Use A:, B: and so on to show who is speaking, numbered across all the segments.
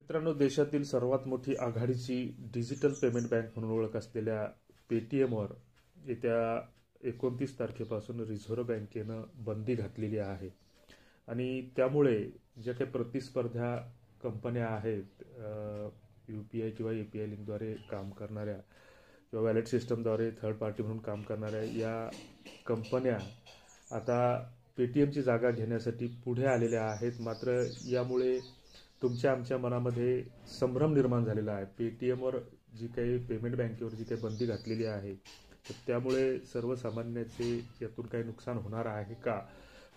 A: मित्रांनो, देशातील सर्वात मोठी आघाडीची डिजिटल पेमेंट बँक म्हणून ओळख असलेल्या पेटीएमवर येत्या 29 तारखेपासून रिझर्व्ह बँकेनं बंदी घातलेली आहे. आणि त्यामुळे ज्या काही प्रतिस्पर्धा कंपन्या आहेत, UPI किंवा API लिंकद्वारे काम करणाऱ्या किंवा वॅलेट सिस्टमद्वारे थर्ड पार्टी म्हणून काम करणाऱ्या या कंपन्या आता पेटीएमची जागा घेण्यासाठी पुढे आलेल्या आहेत. मात्र यामुळे तुमच्या आमच्या मनामध्ये संभ्रम निर्माण झालेला आहे. पेटीएमवर जी काही पेमेंट बँकेवर जी काही बंदी घातलेली आहे, तर त्यामुळे सर्वसामान्याचे यातून काही नुकसान होणार आहे का?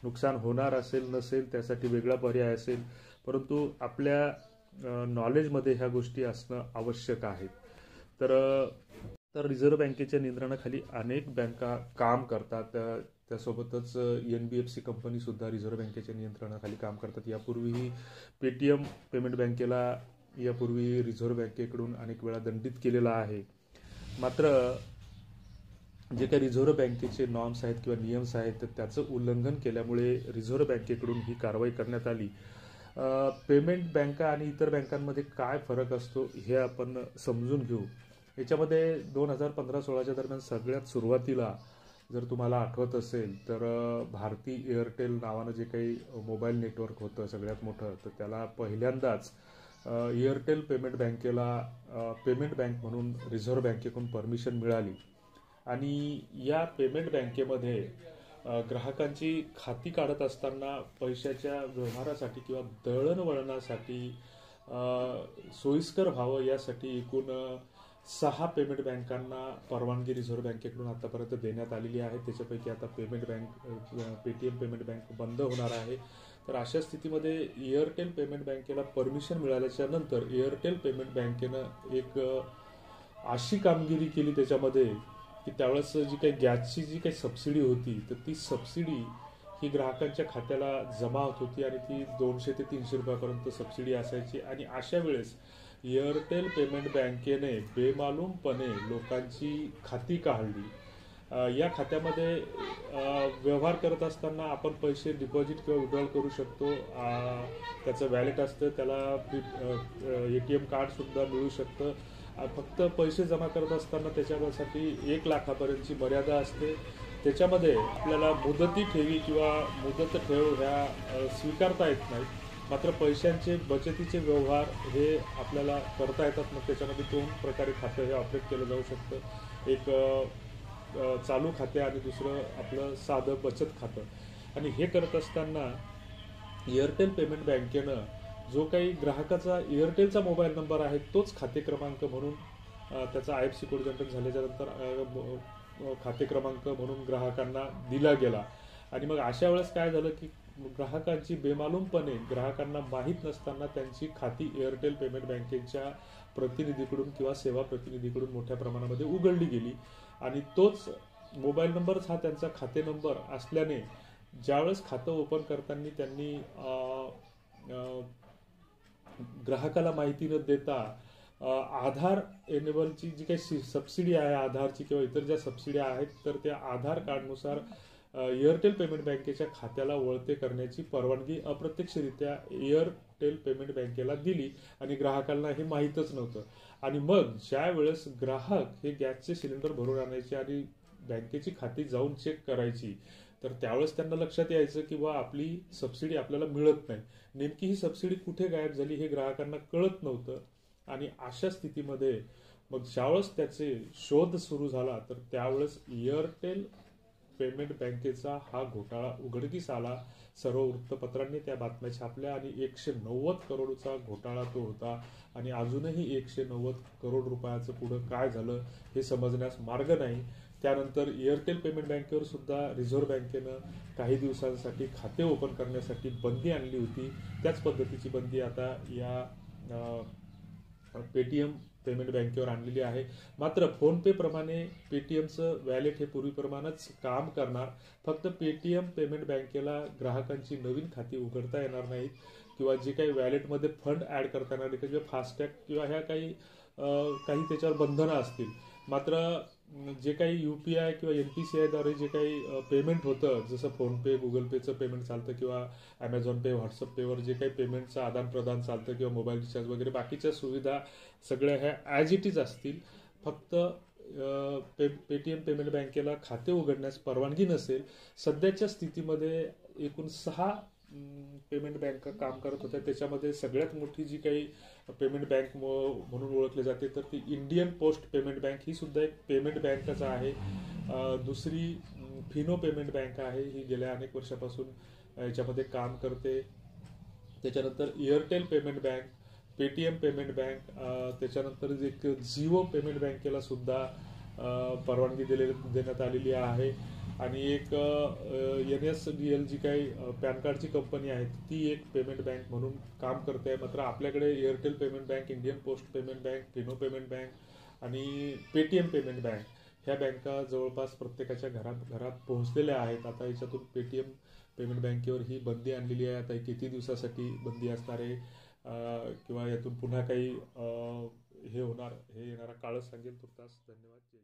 A: नुकसान होणार असेल नसेल त्यासाठी वेगळा पर्याय असेल, परंतु आपल्या नॉलेजमध्ये ह्या गोष्टी असणं आवश्यक आहे. तर रिझर्व्ह बँकेच्या नियंत्रणाखाली अनेक बँका काम करतात. त्यासोबतच NBFC कंपनीसुद्धा रिझर्व्ह बँकेच्या नियंत्रणाखाली काम करतात. यापूर्वीही पेटीएम पेमेंट बँकेला यापूर्वी रिझर्व्ह बँकेकडून अनेक वेळा दंडित केलेला आहे. मात्र जे काही रिझर्व्ह बँकेचे नॉर्म्स आहेत किंवा नियम्स आहेत, तर त्याचं उल्लंघन केल्यामुळे रिझर्व्ह बँकेकडून ही कारवाई करण्यात आली. पेमेंट बँका आणि इतर बँकांमध्ये काय फरक असतो हे आपण समजून घेऊ. याच्यामध्ये 2015-16च्या दरम्यान सगळ्यात सुरुवातीला जर तुम्हाला आठवत असेल तर भारती एअरटेल नावानं जे काही मोबाईल नेटवर्क होतं सगळ्यात मोठं, तर त्याला पहिल्यांदाच एअरटेल पेमेंट बँकेला पेमेंट बँक म्हणून रिझर्व्ह बँकेकडून परमिशन मिळाली. आणि या पेमेंट बँकेमध्ये ग्राहकांची खाती काढत असताना पैशाच्या व्यवहारासाठी किंवा दळणवळणासाठी सोयीस्कर व्हावं यासाठी एकूण 6 पेमेंट बँकांना परवानगी रिझर्व्ह बँकेकडून आतापर्यंत देण्यात आलेली आहे. त्याच्यापैकी आता पेटीएम पेमेंट बँक बंद होणार आहे. तर अशा स्थितीमध्ये एअरटेल पेमेंट बँकेला परमिशन मिळाल्याच्या नंतर एअरटेल पेमेंट बँकेनं एक अशी कामगिरी केली त्याच्यामध्ये की त्यावेळेस जी काही गॅसची जी काही सबसिडी होती, तर ती सबसिडी ही ग्राहकांच्या खात्याला जमा होत होती आणि ती 200 ते 300 रुपयापर्यंत सबसिडी असायची. आणि अशा वेळेस एअरटेल पेमेंट बँकेने बेमालूमपणे लोकांची खाती काढली. या खात्यामध्ये व्यवहार करत असताना आपण पैसे डिपॉझिट किंवा विड्रॉल करू शकतो. त्याचं वॅलेट असतं, त्याला ATM कार्डसुद्धा मिळू शकतं. फक्त पैसे जमा करत असताना त्याच्यासाठी 1 लाखापर्यंतची मर्यादा असते. त्याच्यामध्ये आपल्याला मुदती ठेवी किंवा मुदत ठेव ह्या स्वीकारता येत नाहीत. मात्र पैशांचे बचतीचे व्यवहार हे आपल्याला करता येतात. मग त्याच्यामध्ये 2 प्रकारे खातं हे ऑपरेट केलं जाऊ शकतं. एक चालू खाते आणि दुसरं आपलं साधं बचत खातं. आणि हे करत असताना एअरटेल पेमेंट बँकेनं जो काही ग्राहकाचा एअरटेलचा मोबाईल नंबर आहे तोच खाते क्रमांक म्हणून त्याचा IFSC कोड जनरेट झाल्याच्या नंतर खाते क्रमांक म्हणून ग्राहकांना दिला गेला. आणि मग अशा वेळेस काय झालं की ग्राहकांची बेमालूमपणे ग्राहकांना माहीत नसताना त्यांची खाती एअरटेल पेमेंट बँकेच्या प्रतिनिधीकडून किंवा सेवा प्रतिनिधीकडून मोठ्या प्रमाणामध्ये उघडली गेली. आणि तोच मोबाईल नंबरच हा त्यांचा खाते नंबर असल्याने ज्यावेळेस खातं ओपन करताना त्यांनी ग्राहकाला माहिती न देता आधार एनेबलची जी काही सबसिडी आहे आधारची किंवा इतर ज्या सबसिडी आहेत, तर त्या आधार कार्डनुसार एअरटेल पेमेंट बँकेच्या खात्याला वळते करण्याची परवानगी अप्रत्यक्षरित्या एअरटेल पेमेंट बँकेला दिली आणि ग्राहकांना हे माहीतच नव्हतं. आणि मग ज्या वेळेस ग्राहक हे गॅसचे सिलेंडर भरून आणायचे आणि बँकेची खाती जाऊन चेक करायची, तर त्यावेळेस त्यांना लक्षात यायचं की आपली सबसिडी आपल्याला मिळत नाही. नेमकी ही सबसिडी कुठे गायब झाली हे ग्राहकांना कळत नव्हतं. आणि अशा स्थितीमध्ये मग ज्यावेळेस त्याचे शोध सुरू झाला, तर त्यावेळेस एअरटेल पेमेंट बँकेचा हा घोटाळा उघडकीस आला. सर्व वृत्तपत्रांनी त्या बातम्या छापल्या आणि 190 करोडचा घोटाळा तो होता. आणि अजूनही 190 करोड रुपयाचं पुढं काय झालं हे समजण्यास मार्ग नाही. त्यानंतर एअरटेल पेमेंट बँकेवर सुद्धा रिझर्व्ह बँकेनं काही दिवसांसाठी खाते ओपन करण्यासाठी बंदी आणली होती. त्याच पद्धतीची बंदी आता या पेटीएम पेमेंट बँकेवर आणलेली आहे. मात्र फोनपे प्रमाणे पेटीएमचं वॅलेट हे पूर्वीप्रमाणेच काम करणार. फक्त पेटीएम पेमेंट बँकेला ग्राहकांची नवीन खाती उघडता येणार नाहीत किंवा जे काही वॅलेटमध्ये फंड ॲड करता येणार नाही किंवा फास्टॅग किंवा ह्या काही त्याच्यावर बंधनं असतील. मात्र जे काही UPI किंवा NPCIद्वारे जे काही पेमेंट होतं, जसं फोनपे, गुगल पेचं पेमेंट चालतं किंवा ॲमेझॉन पे, व्हॉट्सअप पेवर जे काही पेमेंटचं आदान प्रदान चालतं किंवा मोबाईल रिचार्ज वगैरे बाकीच्या सुविधा सगळ्या ह्या ॲज इट इज असतील. फक्त पेटीएम पेमेंट बँकेला खाते उघडण्यास परवानगी नसेल. सध्याच्या स्थितीमध्ये एकूण 6 पेमेंट बँका काम करत होत्या. त्याच्यामध्ये सगळ्यात मोठी जी काही पेमेंट बँक म्हणून ओळखली जाते तर ती इंडियन पोस्ट पेमेंट बँक, ही सुद्धा एक पेमेंट बँकच आहे. दुसरी फिनो पेमेंट बँक आहे, ही गेल्या अनेक वर्षापासून याच्यामध्ये काम करते. त्याच्यानंतर Airtel payment bank, Paytm payment bank, त्याच्यानंतर एक जिओ पेमेंट बँकेला सुद्धा परवानगी देण्यात आलेली आहे. आणि एक NSDL जी काही पॅन कार्डची कंपनी आहे ती एक पेमेंट बँक म्हणून काम करते आहे. मात्र आपल्याकडे Airtel payment bank, Indian post payment bank, Fino payment bank आणि पेटीएम पेमेंट बँक ह्या बँका जवळपास प्रत्येकाच्या घरात पोहोचलेल्या आहेत. आता याच्यातून पेटीएम पेमेंट बँकेवर ही बंदी आणलेली आहे. आता किती दिवसासाठी बंदी असणार आहे किंवा यातून पुन्हा काही हे होणार, हे येणारा काळच सांगेल. तुर्तास धन्यवाद.